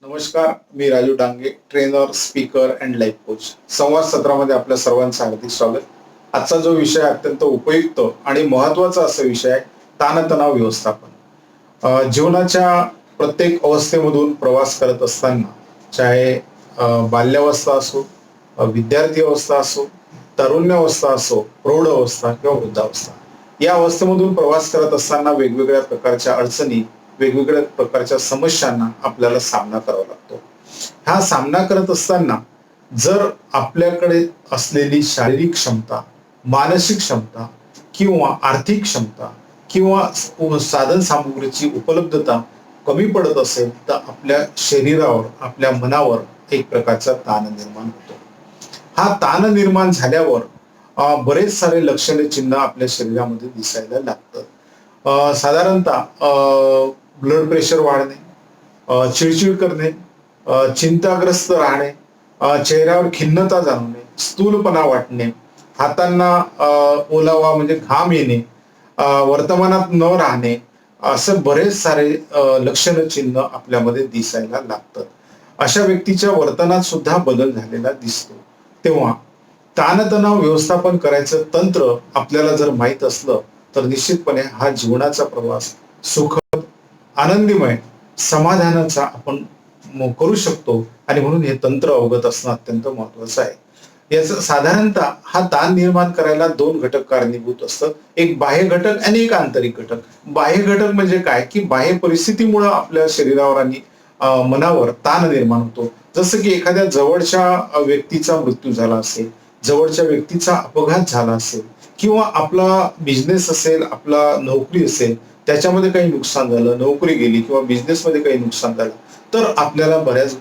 नमस्कार, मी Raju Dange, trainer, speaker and life coach. संवाद सत्रामध्ये आपल्या सर्वांचं हार्दिक स्वागत. आजचा जो विषय अत्यंत उपयुक्त आणि महत्वाचा असा विषय आहे, ताणतणाव व्यवस्थापन. जीवनाच्या प्रत्येक अवस्थेमधून प्रवास करत असताना, चाहे बाल्यावस्था असो, विद्यार्थी अवस्था असो, तरुण्यावस्था असो, प्रौढ अवस्था किंवा वृद्धावस्था, या अवस्थेमधून प्रवास करत असताना वेगवेगळ्या प्रकारच्या अडचणी, वेगवेगळ्या प्रकारच्या समस्यांना आपल्याला सामना करावा लागतो. हा सामना करत असताना जर आपल्याकडे असलेली शारीरिक क्षमता, मानसिक क्षमता किंवा आर्थिक क्षमता किंवा साधन सामुग्रीची उपलब्धता कमी पडत असेल, तर आपल्या शरीरावर, आपल्या मनावर एक प्रकारचा ताण निर्माण होतो. हा ताण निर्माण झाल्यावर बरेच सारे लक्षणे चिन्ह आपल्या शरीरामध्ये दिसायला लागतात. साधारणतः ब्लड प्रेशर वाढणे, चिडचिड करणे, चिंताग्रस्त राहणे, चेहऱ्यावर खिन्नता जाणवणे, स्थूलपणा वाटणे, हातांना ओलावा म्हणजे घाम येणे, वर्तमानात न राहणे, असं बरेच सारे लक्षण चिन्ह आपल्यामध्ये दिसायला लागतात. अशा व्यक्तीच्या वर्तनात सुद्धा बदल झालेला दिसतो. तेव्हा ताणतणाव व्यवस्थापन करायचं तंत्र आपल्याला जर माहीत असलं, तर निश्चितपणे हा जीवनाचा प्रवास सुखद, आनंदीमय, समाधानाचा आपण करू शकतो. आणि म्हणून हे तंत्र अवगत असणं अत्यंत महत्वाचं आहे. याचं साधारणतः हा ताण निर्माण करायला दोन घटक कारणीभूत असतात. एक बाह्य घटक आणि एक आंतरिक घटक. बाह्य घटक म्हणजे काय, की बाह्य परिस्थितीमुळे आपल्या शरीरावर आणि मनावर ताण निर्माण होतो. जसं की एखाद्या जवळच्या व्यक्तीचा मृत्यू झाला असेल, जवळच्या व्यक्तीचा अपघात झाला असेल, किंवा आपला बिझनेस असेल, आपला नोकरी असेल, त्याच्यामध्ये काही नुकसान झालं, नोकरी गेली किंवा बिझनेसमध्ये काही नुकसान झालं, तर आपल्याला बऱ्याच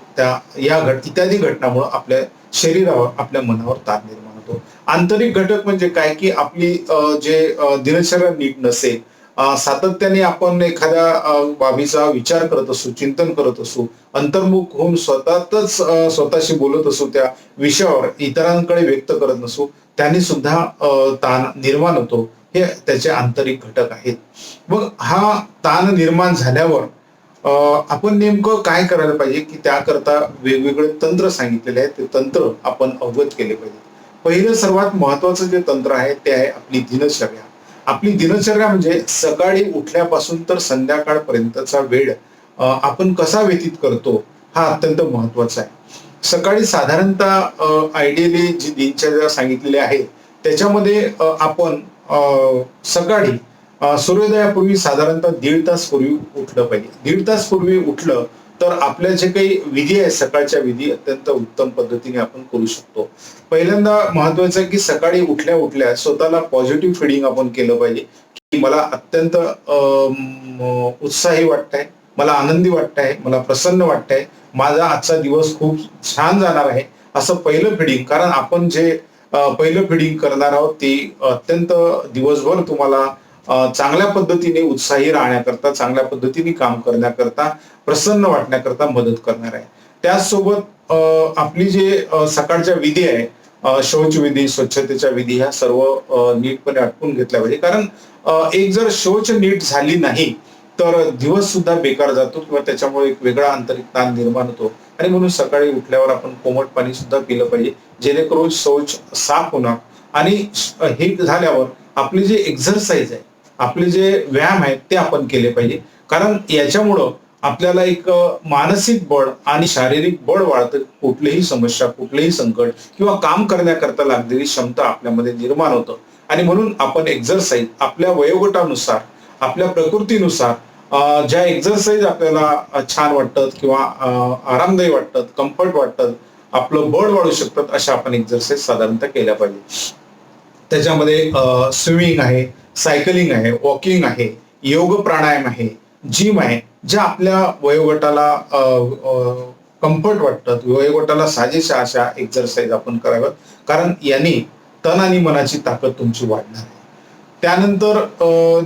इत्यादी घटनामुळे आपल्या शरीरावर, आपल्या मनावर ताण निर्माण होतो. आंतरिक घटक म्हणजे काय, की आपली दिनचर्या नीट नसेल, सातत्याने आपण एखाद्या बाबीचा विचार करत असू, चिंतन करत असू, अंतर्मुख होऊन स्वतःशी बोलत असू, त्या विषयावर इतरांकडे व्यक्त करत नसू, त्यांनी सुद्धा ताण निर्माण होतो. हे त्याचे आंतरिक घटक आहेत. मग हा ताण निर्माण झाल्यावर आपण नेमकं काय करायला पाहिजे, की त्याकरता वेगवेगळे तंत्र सांगितलेले आहेत. ते तंत्र आपण अवगत केले पाहिजे. पहिलं सर्वात महत्वाचं जे तंत्र आहे ते आहे आपली दिनचर्या. आपली दिनचर्या म्हणजे सकाळी उठल्यापासून तर संध्याकाळपर्यंतचा वेळ आपण कसा व्यतीत करतो, हा अत्यंत महत्वाचा आहे. सकाळी साधारणतः आयडियली जी दिनचर्या सांगितलेली आहे, त्याच्यामध्ये आपण सकाळी सूर्योदयापूर्वी साधारणतः 1.5 तास पूर्वी उठलं पाहिजे. 1.5 तास पूर्वी उठलं तर आपल्या जे काही विधी आहेत, सकाळच्या विधी अत्यंत उत्तम पद्धतीने आपण करू शकतो. पहिल्यांदा महत्वाचं आहे, की सकाळी उठल्या उठल्या स्वतःला पॉझिटिव्ह फीडिंग आपण केलं पाहिजे, की मला अत्यंत उत्साही वाटतंय, मला आनंदी वाटतंय, मला प्रसन्न वाटतंय, माझा आजचा दिवस खूप छान जाणार आहे, असं पहिलं फीडिंग. कारण आपण जे पहिलं फीडिंग करणार आहोत ते अत्यंत दिवसभर तुम्हाला चांगल्या पद्धतीने उत्साही राहण्याकरता, चांगल्या पद्धतीने काम करण्याकरता, प्रसन्न वाटण्याकरता मदत करणार आहे. त्याचसोबत आपली जे सकाळच्या विधी आहे, शौच विधी, स्वच्छतेच्या विधी, ह्या सर्व नीटपणे आटपून घेतल्या पाहिजे. कारण एक जर शौच नीट झाली नाही तर दिवस सुद्धा बेकार जातो किंवा त्याच्यामुळे एक वेगळा आंतरिक ताण निर्माण होतो. आणि म्हणून सकाळी उठल्यावर आपण कोमट पाणी सुद्धा पिलं पाहिजे, जेणेकरून शौच साफ होणार. आणि हे झाल्यावर आपली जे एक्झरसाइज आहे, आपले जे व्यायाम आहेत ते आपण केले पाहिजे. कारण याच्यामुळं आपल्याला एक मानसिक बळ आणि शारीरिक बळ वाढतं. कुठलीही समस्या, कुठलेही संकट किंवा काम करण्याकरता लागलेली क्षमता आपल्यामध्ये निर्माण होतं. आणि म्हणून आपण एक्झरसाइज आपल्या वयोगटानुसार, आपल्या प्रकृतीनुसार, ज्या एक्झरसाइज आपल्याला छान वाटतात किंवा आरामदायी वाटतात, कम्फर्ट वाटतात, आपलं बळ वाढू शकतात, अशा आपण एक्झरसाइज साधारणतः केल्या पाहिजे. त्याच्यामध्ये स्विमिंग आहे, सायकलिंग आहे, वॉकिंग आहे, योग प्राणायाम आहे, जिम आहे, ज्या आपल्या वयोगटाला कम्फर्ट वाटतात, वयोगटाला साजेशा अशा एक्झरसाइज आपण कराव्यात. कारण यांनी तन आणि मनाची ताकद तुमची वाढणार आहे. त्यानंतर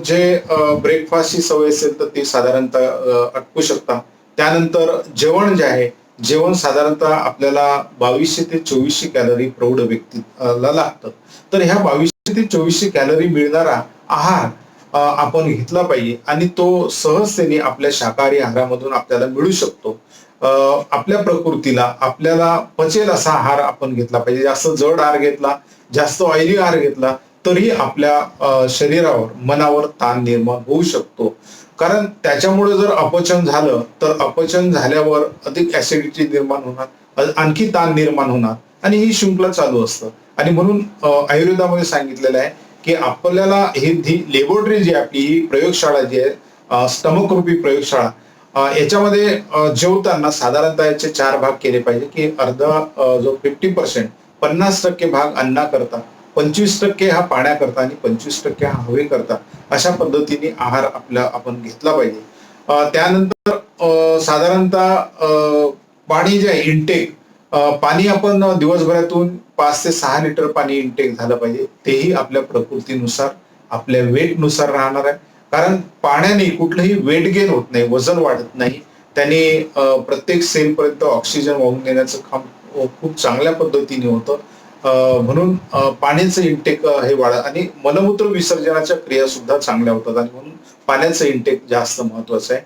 जे ब्रेकफास्टची सवय असेल तर ती साधारणतः आटपू शकता. त्यानंतर जेवण जे आहे, जेवण साधारणतः आपल्याला 2200 ते 2400 कॅलरी प्रौढ व्यक्तीला लागतं. तर ह्या 2200 ते 2400 कॅलरी मिळणारा आहार आपण घेतला पाहिजे आणि तो सहजतेने आपल्या शाकाहारी आहारामधून आपल्याला मिळू शकतो. आपल्या प्रकृतीला आपल्याला पचेल असा आहार आपण घेतला पाहिजे. जास्त जड आहार घेतला, जास्त ऑइली आहार घेतला तरी आपल्या शरीरावर, मनावर ताण निर्माण होऊ शकतो. कारण त्याच्यामुळे जर अपचन झालं तर अपचन झाल्यावर अधिक ऍसिडिटी निर्माण होणार, आणखी ताण निर्माण होणार आणि ही शृंखला चालू असतं. आणि म्हणून आयुर्वेदामध्ये सांगितलेलं आहे की आपल्याला ही लॅबोरेटरी जी आपली ही प्रयोगशाळा जी आहे, स्टमक रूपी प्रयोगशाळा, याच्यामध्ये जेवताना साधारणतः याचे 4 भाग केले पाहिजे की अर्धा जो 50% 50% भाग अन्नाकरता, 25% हा पाण्याकरता आणि 25% हा हवेकरता, अशा पद्धतीने आहार आपण घेतला पाहिजे. त्यानंतर साधारणतः पाणी जे आहे इंटेक, पाणी आपण दिवसभरातून 5 ते 6 लिटर पाणी इंटेक झालं पाहिजे. तेही आपल्या प्रकृतीनुसार, आपल्या वेटनुसार राहणार आहे. कारण पाण्याने कुठलंही वेट गेन होत नाही, वजन वाढत नाही. त्याने प्रत्येक सेलपर्यंत ऑक्सिजन वाहून नेण्याचं काम खूप चांगल्या पद्धतीने होतं. म्हणून पाण्याचं इंटेक हे वाढ आणि मलमूत्र विसर्जनाच्या क्रिया सुद्धा चांगल्या होतात आणि म्हणून पाण्याचं इंटेक जास्त महत्वाचं आहे.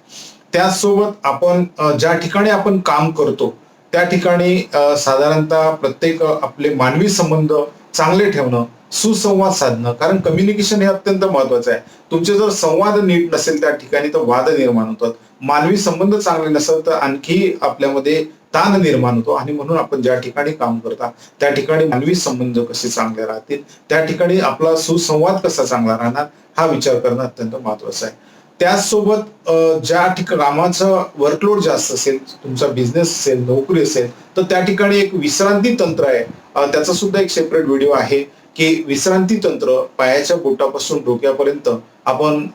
त्याचसोबत आपण ज्या ठिकाणी आपण काम करतो त्या ठिकाणी साधारणतः प्रत्येक आपले मानवी संबंध चांगले ठेवणं, सुसंवाद साधणं, कारण कम्युनिकेशन हे अत्यंत महत्वाचं आहे. तुमचे जर संवाद नीट नसेल त्या ठिकाणी तर वाद निर्माण होतात. मानवी संबंध चांगले नसेल तर आणखी आपल्यामध्ये ताण निर्माण होतो आणि म्हणून आपण ज्या ठिकाणी काम करता त्या ठिकाणी मानवी संबंध कसे चांगले राहतील, त्या ठिकाणी आपला सुसंवाद कसा चांगला राहणार हा विचार करणं अत्यंत महत्वाचं आहे. त्याचसोबत ज्या ठिकाणी कामाचं वर्कलोड जास्त असेल, तुमचा बिझनेस असेल, नोकरी असेल, तर त्या ठिकाणी एक विश्रांती तंत्र आहे. त्याचा सुद्धा एक सेपरेट व्हिडिओ आहे की विश्रांती तंत्र पायाच्या बोटापासून डोक्यापर्यंत आपण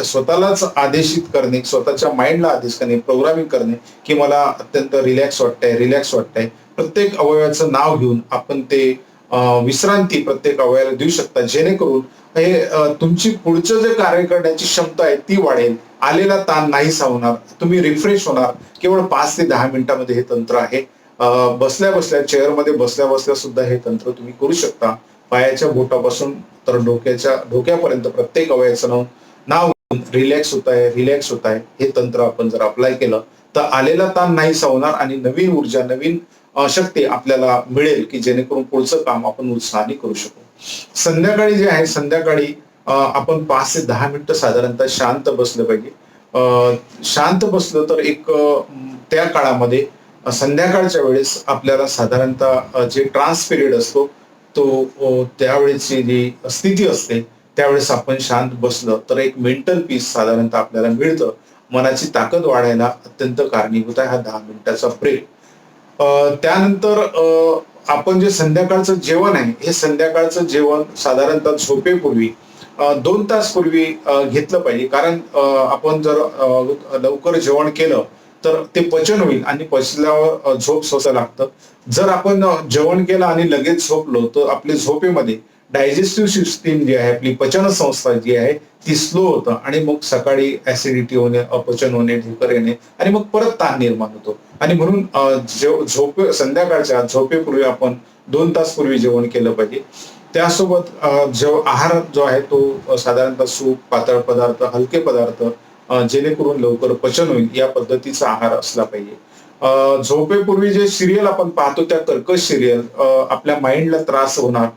स्वतःलाच आदेशित करणे, स्वतःच्या माइंडला आदेश करणे, प्रोग्रामिंग करणे की मला अत्यंत रिलॅक्स वाटतंय. प्रत्येक अवयवाचं नाव घेऊन आपण ते विश्रांती प्रत्येक अवयवाला देऊ शकता, जेणेकरून हे तुमची पुढचं जे कार्य करण्याची क्षमता आहे ती वाढेल, आलेला ताण नाहीसा होणार, तुम्ही रिफ्रेश होणार. केवळ 5 ते 10 मिनिटांमध्ये हे तंत्र आहे. बसल्या बसल्या चेअरमध्ये बसल्या बसल्या सुद्धा हे तंत्र तुम्ही करू शकता. पायाच्या बोटापासून तर डोक्यापर्यंत प्रत्येक अवयवाचं नाव घेऊन रिलॅक्स होत आहे हे तंत्र आपण जर अप्लाय केलं तर आलेला ताण नाहीसा होणार आणि नवीन ऊर्जा, नवीन शक्ती आपल्याला मिळेल की जेणेकरून पुढचं काम आपण उत्साहाने करू शकू. संध्याकाळी जे आहे, संध्याकाळी आपण 5 ते 10 मिनिटं साधारणतः शांत बसलं पाहिजे. शांत बसलं तर एक त्या काळामध्ये संध्याकाळच्या वेळेस आपल्याला साधारणतः जे ट्रान्स पिरियड असतो तो त्यावेळेची जी स्थिती असते त्यावेळेस आपण शांत बसलं तर एक मेंटल पीस साधारणतः आपल्याला मिळतं. मनाची ताकद वाढायला अत्यंत कारणीभूत आहे हा 10 मिनिटाचा ब्रेक. त्यानंतर आपण जे संध्याकाळचं जेवण आहे हे संध्याकाळचं जेवण साधारणतः झोपेपूर्वी 2 तास पूर्वी घेतलं पाहिजे. कारण आपण जर लवकर जेवण केलं तर ते पचन होईल आणि पचल्यावर झोप स्वतः लागतं. जर आपण जेवण केलं आणि लगेच झोपलो तर आपल्या झोपेमध्ये डायजेस्टिव्ह सिस्टीम जी आहे, आपली पचन संस्था जी आहे ती स्लो होतं आणि मग सकाळी ऍसिडिटी होणे, अपचन होणे, ढेकर येणे आणि मग परत ताण निर्माण होतो. आणि म्हणून संध्याकाळच्या झोपेपूर्वी आपण 2 तास पूर्वी जेवण केलं पाहिजे. त्यासोबत आहार जो आहे तो साधारणतः सूप, पातळ पदार्थ, हलके पदार्थ, जेणेकरून लवकर पचन होईल या पद्धतीचा आहार असला पाहिजे. झोपेपूर्वी जे सिरियल आपण पाहतो त्या कर्कश सिरियल, आपल्या माइंडला त्रास होणार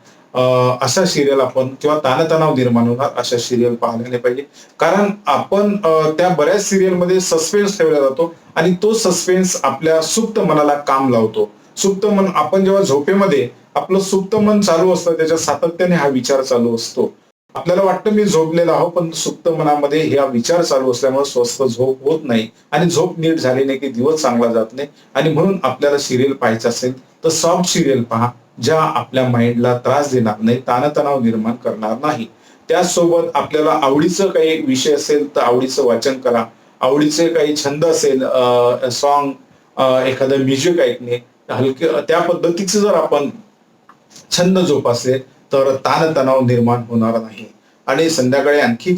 अशा सिरियल आपण किंवा ताणतणाव निर्माण होणार अशा सिरियल पाहायला नाही पाहिजे. कारण आपण त्या बऱ्याच सिरियलमध्ये सस्पेन्स ठेवला जातो आणि तो सस्पेन्स आपल्या सुप्त मनाला काम लावतो. सुप्त मन, आपण जेव्हा झोपेमध्ये आपलं सुप्त मन चालू असतं त्याच्या सातत्याने हा विचार चालू असतो. आपल्याला वाटतं मी झोपलेला आहो, पण सुप्त मनामध्ये हा विचार चालू असल्यामुळे स्वस्त झोप होत नाही आणि झोप नीट झाली नाही की दिवस चांगला जात नाही. आणि म्हणून आपल्याला सिरियल पाहायचं असेल तर सॉफ्ट सिरियल पहा, ज्या आपल्या माइंडला त्रास देणार नाही, ताणतणाव निर्माण करणार नाही. त्याचसोबत आपल्याला आवडीचं काही विषय असेल तर आवडीचं वाचन करा. आवडीचे काही छंद असेल, सॉन्ग, एखादं म्युझिक ऐकणे, हलके त्या पद्धतीचे जर आपण छंद जोपासले तर ताणतणाव निर्माण होणार नाही. आणि संध्याकाळी आणखी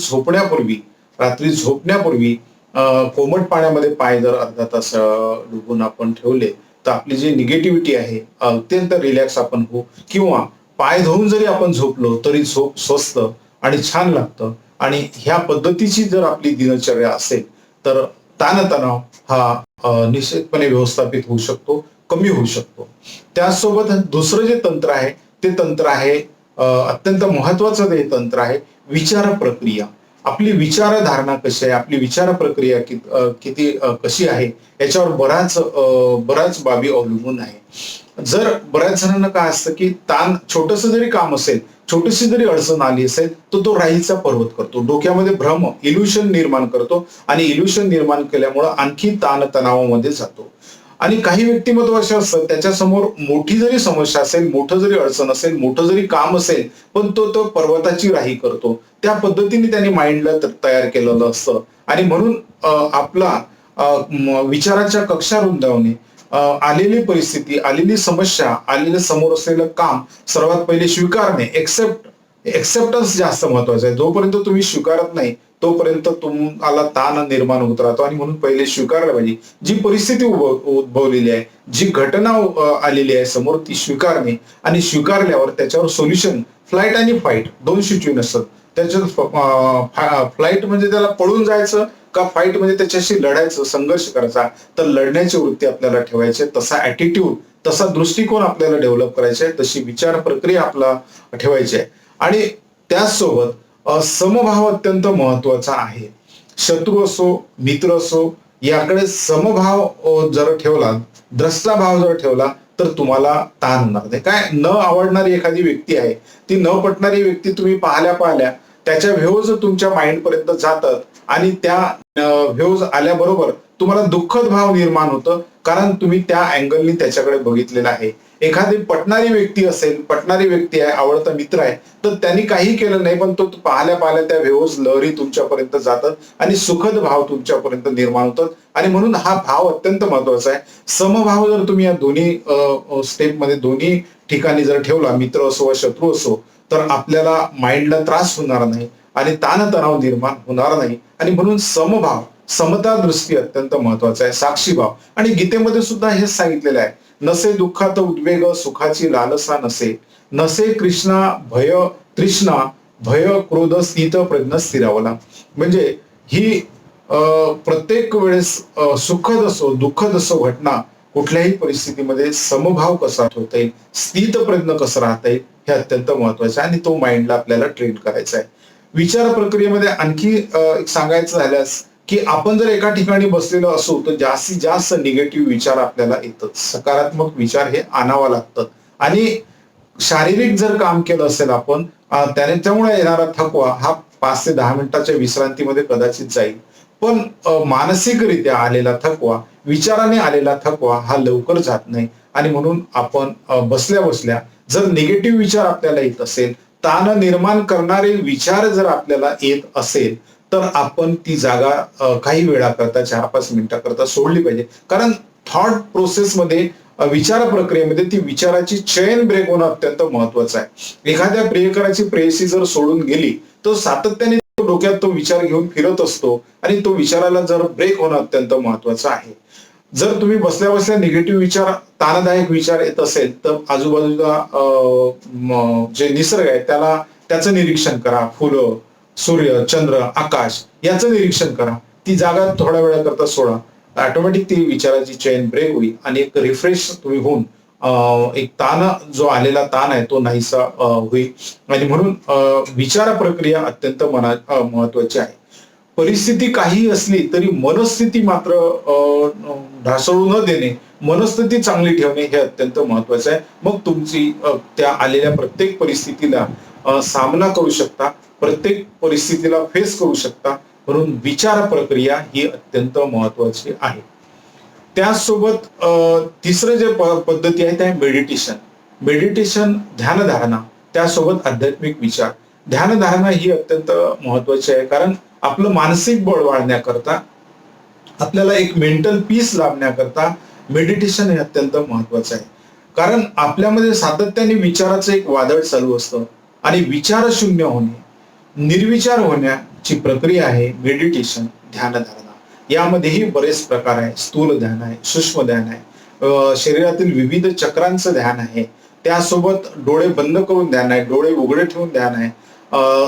रात्री झोपण्यापूर्वी कोमट पाण्यामध्ये पाय जर अर्धा तास डुबून आपण ठेवले तर आपली जी निगेटिव्हिटी आहे अत्यंत रिलॅक्स आपण होऊ. किंवा पाय धुवून जरी आपण झोपलो तरी झोप स्वस्त आणि छान लागतं. आणि ह्या पद्धतीची जर आपली दिनचर्या असेल तर ताणतणाव हा निश्चितपणे व्यवस्थापित होऊ शकतो, कमी होऊ शकतो. त्याचसोबत दुसरं जे तंत्र आहे ते तंत्र आहे अत्यंत महत्वाचं ते तंत्र आहे विचार प्रक्रिया. आपली विचारधारणा कशी आहे, आपली विचार प्रक्रिया किती कशी आहे याच्यावर बऱ्याच बाबी अवलंबून आहे. जर बऱ्याच जणांना काय असतं की ताण छोटंसं जरी काम असेल, छोटीशी जरी अडचण आली असेल तर तो राईचा पर्वत करतो. डोक्यामध्ये भ्रम, इल्युशन निर्माण करतो आणि इल्युशन निर्माण केल्यामुळं आणखी ताण तणावामध्ये जातो. आणि काही व्यक्तिमत्व असे असतात त्याच्यासमोर मोठी जरी समस्या असेल, मोठं जरी अडचण असेल, मोठं जरी काम असेल, पण तो तो पर्वताची राही करतो. त्या पद्धतीने त्यांनी माइंडला तयार केलेलं असतं आणि म्हणून आपला विचाराच्या कक्षा रुंदावणे, आलेली परिस्थिती, आलेली समस्या, आलेलं समोर असलेलं काम सर्वात पहिले स्वीकारणे, एक्सेप्टन्स जास्त महत्वाचं आहे. जोपर्यंत तुम्ही स्वीकारत नाही तोपर्यंत तुम्हाला ताण निर्माण होत राहतो आणि म्हणून पहिले स्वीकारलं पाहिजे. जी परिस्थिती उद्भवलेली आहे, जी घटना आलेली आहे समोर ती स्वीकारणे आणि स्वीकारल्यावर त्याच्यावर सोल्युशन, फ्लाईट आणि फाईट दोन सिच्युएशन असतात. त्याच्यात फ्लाईट म्हणजे त्याला पळून जायचं का फाईट म्हणजे त्याच्याशी लढायचं, संघर्ष करायचा. तर लढण्याची वृत्ती आपल्याला ठेवायची, तसा ऍटिट्यूड, तसा दृष्टिकोन आपल्याला डेव्हलप करायचा आहे, तशी विचार प्रक्रिया आपला ठेवायची आहे. आणि त्याचसोबत समभाव अत्यंत महत्वाचा आहे. शत्रू असो, मित्र असो, याकडे समभाव जर ठेवला, द्रष्टाभाव जर ठेवला तर तुम्हाला ताण होणार नाही. काय न आवडणारी एखादी व्यक्ती आहे, ती न पटणारी व्यक्ती तुम्ही पाहिल्या त्याच्या व्ह्यूज तुमच्या माइंड पर्यंत जातात आणि त्या व्ह्यूज आल्याबरोबर तुम्हाला दुःखद भाव निर्माण होतं, कारण तुम्ही त्या अँगलनी त्याच्याकडे बघितलेलं आहे. एखादी पटणारी व्यक्ती असेल, पटणारी व्यक्ती आहे, आवडता मित्र आहे, तर त्यांनी काही केलं नाही पण तो पाहिल्या त्या व्ह्यूज लहरी तुमच्यापर्यंत जातात आणि सुखद भाव तुमच्यापर्यंत निर्माण होतात. आणि म्हणून हा भाव अत्यंत महत्वाचा आहे. समभाव जर तुम्ही या दोन्ही स्टेपमध्ये, दोन्ही ठिकाणी जर ठेवला, मित्र असो वा शत्रू असो, तर आपल्याला माइंडला त्रास होणार नाही आणि ताणतणाव निर्माण होणार नाही. आणि म्हणून समभाव, समता दृष्टी अत्यंत महत्वाचा आहे. साक्षीभाव, आणि गीतेमध्ये सुद्धा हेच सांगितलेलं आहे, नसे दुःखात उद्वेग, सुखाची लालसा नसे, नसे कृष्णा भय तृष्णा, भय क्रोध स्थित प्रज्ञ स्थिरावला. म्हणजे ही प्रत्येक वेळेस सुखद असो दुःखद असो घटना, कुठल्याही परिस्थितीमध्ये समभाव कसा ठेवता येईल, स्थित प्रज्ञ कसं राहता येईल, हे अत्यंत महत्वाचं आहे आणि तो माइंडला आपल्याला ट्रेन करायचा आहे. विचार प्रक्रियेमध्ये आणखी एक सांगायचं झाल्यास की आपण जर एका ठिकाणी बसलेलो असू तर जास्तीत जास्त निगेटिव्ह विचार आपल्याला येतात. सकारात्मक विचार हे आणावं लागतात. आणि शारीरिक जर काम केलं असेल आपण, त्यामुळे येणारा थकवा हा 5 ते 10 मिनिटाच्या विश्रांतीमध्ये कदाचित जाईल. पण मानसिकरित्या आलेला थकवा, विचाराने आलेला थकवा हा लवकर जात नाही. आणि म्हणून आपण बसल्या बसल्या जर निगेटिव्ह विचार आपल्याला येत असेल, ताण निर्माण करणारे विचार जर आपल्याला येत असेल, तर आपण ती जागा काही वेळाकरता 4-5 मिनिटाकरता सोडली पाहिजे. कारण थॉट प्रोसेसमध्ये, विचार प्रक्रियेमध्ये ती विचाराची चेन ब्रेक होणं अत्यंत महत्वाचं आहे. एखाद्या प्रियकराची प्रेयसी जर सोडून गेली तर सातत्याने डोक्यात तो विचार घेऊन फिरत असतो आणि तो विचाराला जर ब्रेक होणं अत्यंत महत्वाचं आहे. जर तुम्ही बसल्या बसल्या निगेटिव्ह विचार, ताणदायक विचार येत असेल तर आजूबाजूला जे निसर्ग आहे त्याचं निरीक्षण करा. फुलं, सूर्य, चंद्र, आकाश याचं निरीक्षण करा. ती जागा थोड्या वेळाकरता सोडा. ऑटोमॅटिक ती विचाराची चेन ब्रेक होईल आणि एक रिफ्रेश तुम्ही होऊन एक जो आलेला ताण आहे तो नाहीसा होईल. आणि म्हणून विचार प्रक्रिया अत्यंत महत्वाची आहे. परिस्थिती काही असली तरी मनस्थिती मात्र ढासळू न देणे, मनस्थिती चांगली ठेवणे हे अत्यंत महत्वाचं आहे. मग तुमची त्या आलेल्या प्रत्येक परिस्थितीला सामना करू शकता, प्रत्येक परिस्थितीला फेस करू शकता. म्हणून विचार प्रक्रिया ही अत्यंत महत्वाची आहे. त्याचसोबत तिसरं जे पद्धती आहे त्या मेडिटेशन, ध्यानधारणा, त्यासोबत आध्यात्मिक विचार. ध्यानधारणा ही अत्यंत महत्वाची आहे, कारण आपलं मानसिक बळ वाढण्याकरता, आपल्याला एक मेंटल पीस लाभण्याकरता मेडिटेशन हे अत्यंत महत्वाचं आहे. कारण आपल्यामध्ये सातत्याने विचाराचं एक वादळ चालू असतं आणि विचार शून्य होणे, निर्विचार होण्याची प्रक्रिया आहे मेडिटेशन, ध्यानधारणा. यामध्येही बरेच प्रकार आहे. स्थूल ध्यान आहे, सूक्ष्म ध्यान आहे, शरीरातील विविध चक्रांचं ध्यान आहे, त्यासोबत डोळे बंद करून ध्यान आहे, डोळे उघडे ठेवून ध्यान आहे,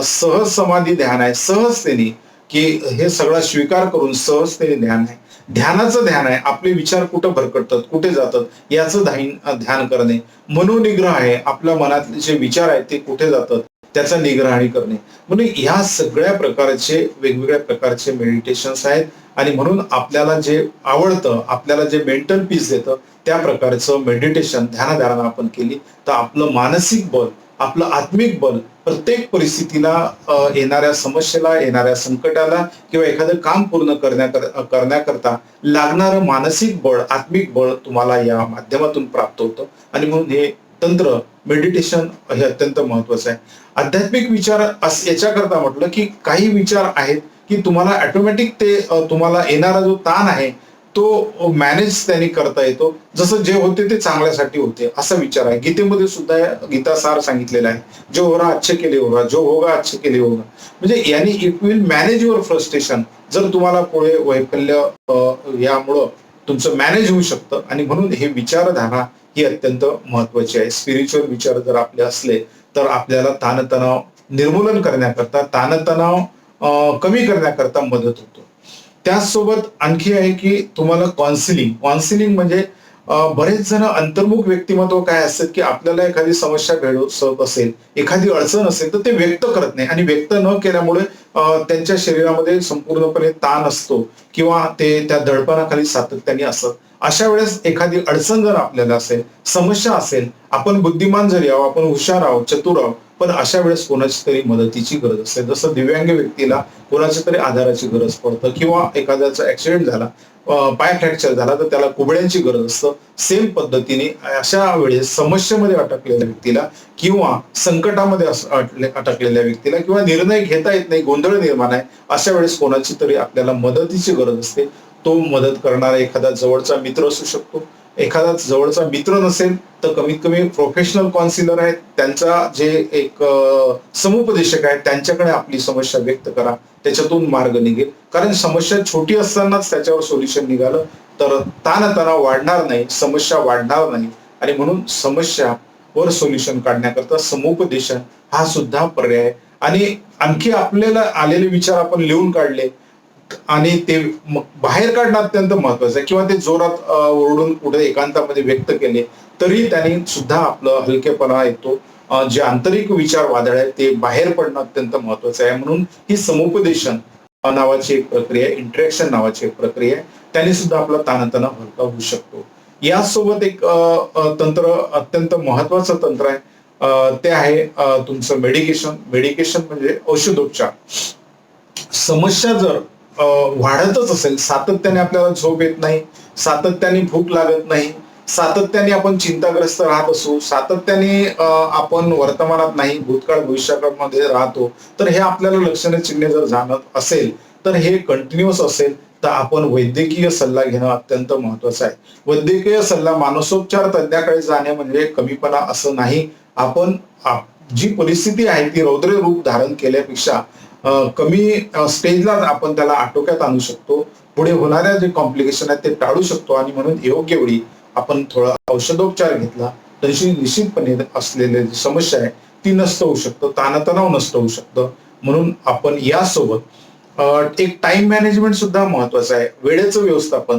सहज समाधी ध्यान आहे, सहजतेने की हे सगळं स्वीकार करून सहजतेने ध्यान आहे. ध्यानाचं ध्यान आहे, आपले विचार कुठं भरकटतात, कुठे जातात याचं ध्यान करणे. मनोनिग्रह आहे, आपल्या मनातले जे विचार आहेत ते कुठे जातात त्याचा निग्रहणी करणे. म्हणून ह्या सगळ्या प्रकारचे वेगवेगळ्या प्रकारचे मेडिटेशन्स आहेत. आणि म्हणून आपल्याला जे आवडतं, आपल्याला जे मेंटल पीस देतं त्या प्रकारचं मेडिटेशन ध्यानधारणा आपण केली तर आपलं मानसिक बल, आपलं आत्मिक बल प्रत्येक परिस्थितीला, येणाऱ्या समस्येला, येणाऱ्या संकटाला किंवा एखादं काम पूर्ण करण्याकरता लागणारं मानसिक बळ, आत्मिक बळ तुम्हाला या माध्यमातून प्राप्त होतं. आणि म्हणून हे तंत्र मेडिटेशन हे अत्यंत महत्वाचं आहे. आध्यात्मिक विचार याच्याकरता म्हटलं की काही विचार आहेत की तुम्हाला ऑटोमॅटिक ते, तुम्हाला येणारा जो ताण आहे तो मॅनेज त्यांनी करता येतो. जसं जे होते ते चांगल्यासाठी होते असा विचार आहे. गीतेमध्ये सुद्धा गीतासार सांगितलेला आहे, जो हो रहा अच्छे के लिए हो रहा, जो होगा अच्छे के लिए होगा. म्हणजे यांनी it will manage your frustration. जर तुम्हाला पुढे वैफल्य यामुळं तुमचं मॅनेज होऊ शकतं. आणि म्हणून हे विचारधारा ही अत्यंत महत्वाची आहे. स्पिरिच्युअल विचार जर आपले असले तर आपल्याला ताणतणाव निर्मूलन करण्याकरता, ताणतणाव कमी करण्याकरता मदत होतो. त्याचसोबत आणखी आहे की तुम्हाला काउन्सिलिंग म्हणजे बरेच जण अंतर्मुख व्यक्तिमत्व काय असतात की आपल्याला एखादी समस्या भेडसावत असेल, एखादी अडचण असेल तर ते व्यक्त करत नाही. आणि व्यक्त न केल्यामुळे त्यांच्या शरीरामध्ये संपूर्णपणे ताण असतो किंवा ते त्या दडपणाखाली सातत्याने असतात. अशा वेळेस एखादी अडचण जर आपल्याला असेल, समस्या असेल, आपण बुद्धिमान जरी आहोत, आपण हुशार आहोत, चतुर आहोत, पण अशा वेळेस कोणाची तरी मदतीची गरज असते. जसं दिव्यांग व्यक्तीला कोणाच्या तरी आधाराची गरज पडतं किंवा एखाद्याचा ऍक्सिडेंट झाला, पाय फ्रॅक्चर झाला तर त्याला कुबड्यांची गरज असतं. सेम पद्धतीने अशा वेळेस समस्येमध्ये अटकलेल्या व्यक्तीला किंवा संकटामध्ये अटकलेल्या व्यक्तीला किंवा निर्णय घेता येत नाही, गोंधळ निर्माण आहे, अशा वेळेस कोणाची तरी आपल्याला मदतीची गरज असते. तो मदत करणारा एखादा जवळचा मित्र असू शकतो. एखादा जवळचा मित्र नसेल तर कमीत कमी प्रोफेशनल काउन्सिलर आहेत, त्यांचा जे एक समुपदेशक आहेत त्यांच्याकडे आपली समस्या व्यक्त करा, त्याच्यातून मार्ग निघेल. कारण समस्या छोटी असतानाच त्याच्यावर सोल्युशन निघालं तर ताणतणाव वाढणार नाही, समस्या वाढणार नाही. आणि म्हणून समस्यावर सोल्युशन काढण्याकरता समुपदेशन हा सुद्धा पर्याय आहे. आणि आणखी आपल्याला आलेले विचार आपण लिहून काढले आणि ते बाहेर काढणं अत्यंत महत्वाचं आहे. किंवा ते जोरात ओरडून कुठे एकांतामध्ये व्यक्त केले तरी त्यांनी सुद्धा आपलं हलकेपणा येतो. जे आंतरिक विचार वादळ आहे ते बाहेर पडणं अत्यंत महत्वाचं आहे. म्हणून ही समुपदेशन नावाची एक प्रक्रिया, इंटरॅक्शन नावाची एक प्रक्रिया आहे, त्याने सुद्धा आपला ताणतणाव हलका होऊ शकतो. यासोबत एक तंत्र, अत्यंत महत्वाचं तंत्र आहे, ते आहे तुमचं मेडिकेशन म्हणजे औषधोपचार. समस्या जर वाढतच असेल, सातत्याने आपल्याला झोप येत नाही, सातत्याने भूक लागत नाही, सातत्याने आपण चिंताग्रस्त राहत असू, सातत्याने आपण वर्तमानात नाही भूतकाळ भविष्यामध्ये राहतो, तर हे आपल्याला लक्षणे चिन्हे जर जाणत असेल तर हे कंटिन्युअस असेल तर आपण वैद्यकीय सल्ला घेणं अत्यंत महत्वाचं आहे. वैद्यकीय सल्ला, मानसोपचार तज्ञाकडे जाणे म्हणजे कमीपणा असं नाही. आपण जी परिस्थिती आहे ती रौद्र रूप धारण केल्यापेक्षा कमी स्टेजला आपण त्याला आटोक्यात आणू शकतो. पुढे होणाऱ्या जे कॉम्प्लिकेशन आहेत ते टाळू शकतो. आणि म्हणून योग्य वेळी आपण थोडा औषधोपचार घेतला तर निश्चितपणे असलेली समस्या आहे ती नष्ट होऊ शकतं, ताणतणाव नष्ट होऊ शकतं. म्हणून आपण यासोबत एक टाइम मॅनेजमेंट सुद्धा महत्वाचं आहे. वेळेचं व्यवस्थापन,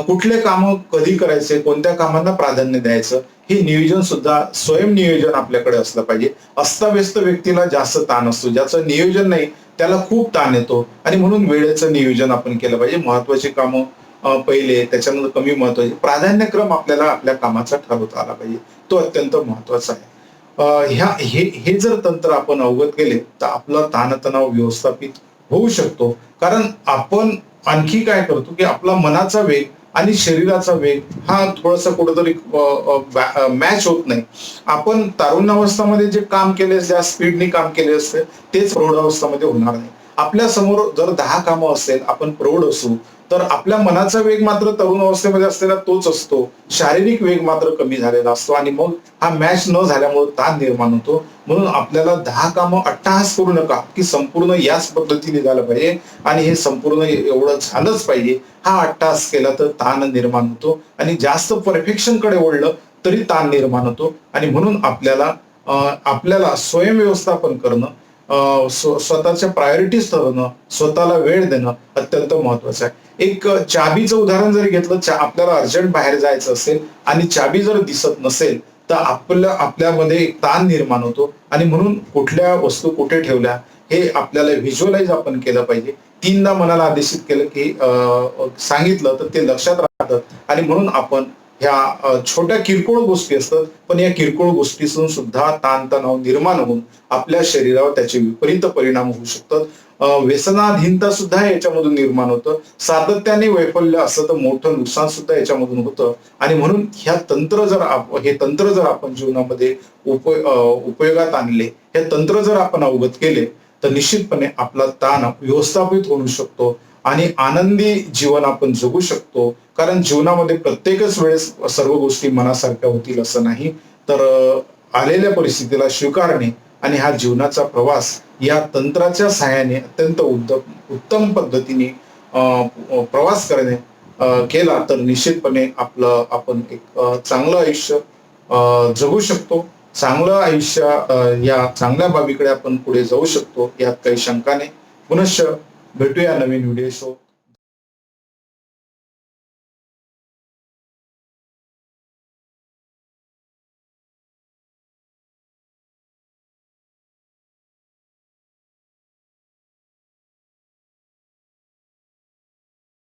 कुठले कामं कधी करायचे, कोणत्या कामांना प्राधान्य द्यायचं, हे नियोजन सुद्धा, स्वयं नियोजन आपल्याकडे असलं पाहिजे. अस्ताव्यस्त व्यक्तीला जास्त ताण असतो, ज्याचं नियोजन नाही त्याला खूप ताण येतो. आणि म्हणून वेळेचं नियोजन आपण केलं पाहिजे. महत्वाची कामं पहिले, त्याच्यानंतर कमी महत्वाचे, प्राधान्यक्रम आपल्याला आपल्या कामाचा ठरवता आला पाहिजे, तो अत्यंत महत्वाचा आहे. हे जर तंत्र आपण अवगत केले तर आपला ताणतणाव व्यवस्थापित होऊ शकतो. कारण आपण आणखी काय करतो की आपला मनाचा वेग आणि शरीराचा वेग हा थोडासा कुठेतरी मॅच होत नाही. आपण तारुण्यावस्थामध्ये जे काम केले, ज्या स्पीडने काम केले असते तेच प्रौढावस्थामध्ये होणार नाही. आपल्या समोर जर 10 कामं असेल, आपण प्रौढ असू तर आपल्या मनाचा वेग मात्र तरुण अवस्थेमध्ये असलेला तोच असतो, शारीरिक वेग मात्र कमी झालेला असतो. आणि मग हा मॅच न झाल्यामुळे ताण निर्माण होतो. म्हणून आपल्याला 10 कामं अट्टहास करू नका की संपूर्ण याच पद्धतीने झालं पाहिजे आणि हे संपूर्ण एवढं झालंच पाहिजे. हा अट्टहास केला तर ताण निर्माण होतो आणि जास्त परफेक्शन कडे वळलं तरी ताण निर्माण होतो. आणि म्हणून आपल्याला स्वयं व्यवस्थापन करणं, स्वतःच्या प्रायोरिटीज ठरवणं, स्वतःला वेळ देणं अत्यंत महत्वाचं आहे. एक चाबीचं उदाहरण जरी घेतलं, आपल्याला अर्जंट बाहेर जायचं असेल आणि चाबी जर दिसत नसेल तर आपल्यामध्ये एक ताण निर्माण होतो आणि म्हणून कुठल्या वस्तू कुठे ठेवल्या हे आपल्याला व्हिज्युअलाइज आपण केलं पाहिजे. 3दा मनाला आदेशित केलं की सांगितलं तर ते लक्षात राहतं आणि म्हणून आपण ह्या छोट्या किरकोळ गोष्टी असतात, पण या किरकोळ गोष्टीतून सुद्धा ताणतणाव निर्माण होऊन आपल्या शरीरावर त्याचे विपरीत परिणाम होऊ शकतात. व्यसनाधीनता सुद्धा याच्यामधून निर्माण होतं. सातत्याने वैफल्य असं तर मोठं नुकसान सुद्धा याच्यामधून होतं आणि म्हणून हे तंत्र जर आपण जीवनामध्ये उपयोगात आणले, हे तंत्र जर आपण अवगत केले तर निश्चितपणे आपला ताण व्यवस्थापित होऊ शकतो आणि आनंदी जीवन आपण जगू शकतो. कारण जीवनामध्ये प्रत्येकच वेळेस सर्व गोष्टी मनासारख्या होतील असं नाही. तर आलेल्या परिस्थितीला स्वीकारणे आणि हा जीवनाचा प्रवास या तंत्राच्या सहाय्याने अत्यंत उत्तम पद्धतीने प्रवास केला तर निश्चितपणे आपण एक चांगलं आयुष्य जगू शकतो. चांगलं आयुष्य या चांगल्या बाबीकडे आपण पुढे जाऊ शकतो, यात काही शंका नाही. पुनश्च भेटूया नवीन व्हिडिओ शो.